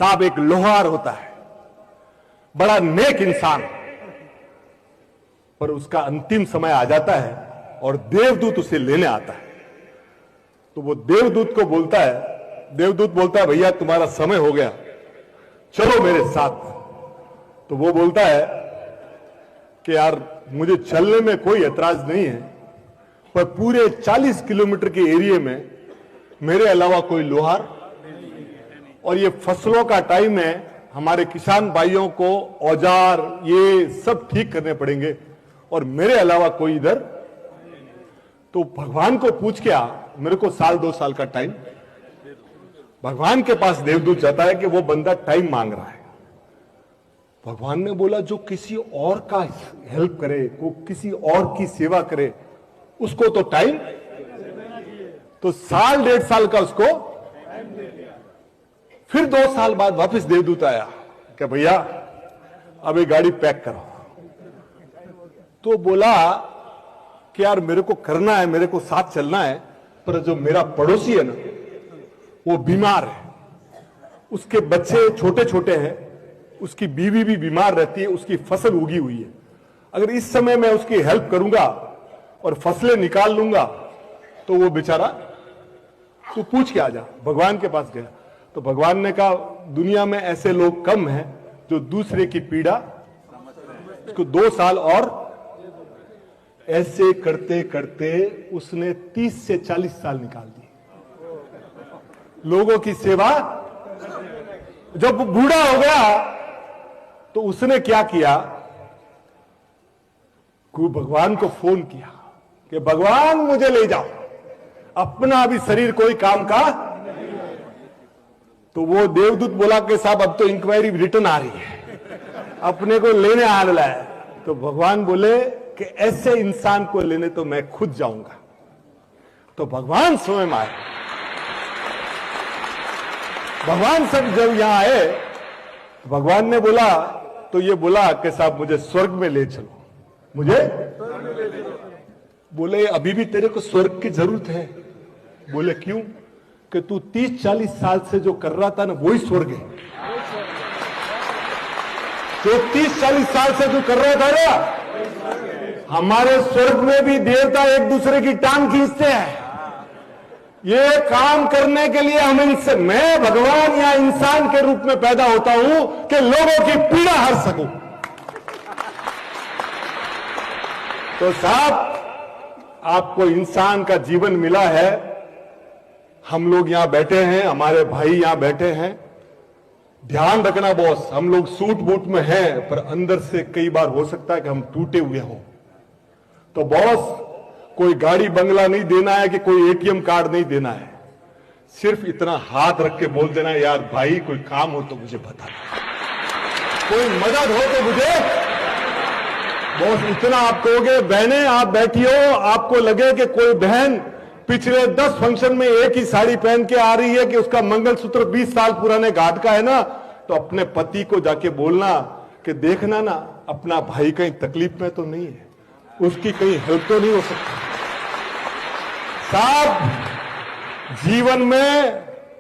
साहब एक लोहार होता है, बड़ा नेक इंसान, पर उसका अंतिम समय आ जाता है और देवदूत उसे लेने आता है। तो वो देवदूत को बोलता है, देवदूत बोलता है भैया तुम्हारा समय हो गया, चलो मेरे साथ। तो वो बोलता है कि यार मुझे चलने में कोई ऐतराज नहीं है, पर पूरे 40 किलोमीटर के एरिया में मेरे अलावा कोई लोहार, और ये फसलों का टाइम है, हमारे किसान भाइयों को औजार ये सब ठीक करने पड़ेंगे और मेरे अलावा कोई इधर। तो भगवान को पूछ के आ, मेरे को 1-2 साल का टाइम। भगवान के पास देवदूत जाता है कि वो बंदा टाइम मांग रहा है। भगवान ने बोला जो किसी और का हेल्प करे, को किसी और की सेवा करे, उसको तो टाइम। तो 1-1.5 साल का उसको। फिर 2 साल बाद वापस देवदूत आया कि भैया अब ये गाड़ी पैक करो। तो बोला कि यार मेरे को करना है, मेरे को साथ चलना है, पर जो मेरा पड़ोसी है ना वो बीमार है, उसके बच्चे छोटे छोटे हैं, उसकी बीवी भी बीमार रहती है, उसकी फसल उगी हुई है। अगर इस समय मैं उसकी हेल्प करूंगा और फसलें निकाल लूंगा तो वो बेचारा, तू पूछ के आ जा। भगवान के पास गया तो भगवान ने कहा दुनिया में ऐसे लोग कम हैं जो दूसरे की पीड़ा। उसको 2 साल और ऐसे करते करते उसने 30 से 40 साल निकाल दिए लोगों की सेवा। जब वो बूढ़ा हो गया तो उसने क्या किया, भगवान को फोन किया कि भगवान मुझे ले जाओ, अपना भी शरीर कोई काम का। तो वो देवदूत बोला कि साहब अब तो इंक्वायरी रिटर्न आ रही है, अपने को लेने आ रहा है। तो भगवान बोले कि ऐसे इंसान को लेने तो मैं खुद जाऊंगा। तो भगवान स्वयं आए। भगवान सब जब यहां आए, भगवान ने बोला, तो ये बोला कि साहब मुझे स्वर्ग में ले चलो। मुझे बोले अभी भी तेरे को स्वर्ग की जरूरत है। बोले क्यों? कि तू 30-40 साल से जो कर रहा था ना वही स्वर्ग है। जो 30-40 साल से जो कर रहा था ना, हमारे स्वर्ग में भी देवता एक दूसरे की टांग खींचते हैं। ये काम करने के लिए हम इनसे, मैं भगवान या इंसान के रूप में पैदा होता हूं कि लोगों की पीड़ा हर सकूं। तो साहब आपको इंसान का जीवन मिला है, हम लोग यहां बैठे हैं, हमारे भाई यहां बैठे हैं। ध्यान रखना बॉस, हम लोग सूट बूट में हैं, पर अंदर से कई बार हो सकता है कि हम टूटे हुए हों। तो बॉस कोई गाड़ी बंगला नहीं देना है कि कोई एटीएम कार्ड नहीं देना है, सिर्फ इतना हाथ रख के बोल देना है यार भाई कोई काम हो तो मुझे बता, कोई मदद हो तो मुझे। बॉस इतना आप कहोगे, बहनें आप बैठी हो, आपको लगे कि कोई बहन पिछले 10 फंक्शन में एक ही साड़ी पहन के आ रही है कि उसका मंगलसूत्र 20 साल पुराने घाट का है ना, तो अपने पति को जाके बोलना कि देखना ना अपना भाई कहीं तकलीफ में तो नहीं है, उसकी कहीं हेल्प तो नहीं हो सकती। साहब जीवन में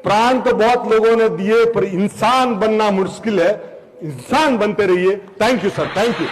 प्राण तो बहुत लोगों ने दिए, पर इंसान बनना मुश्किल है। इंसान बनते रहिए। Thank you sir, thank you.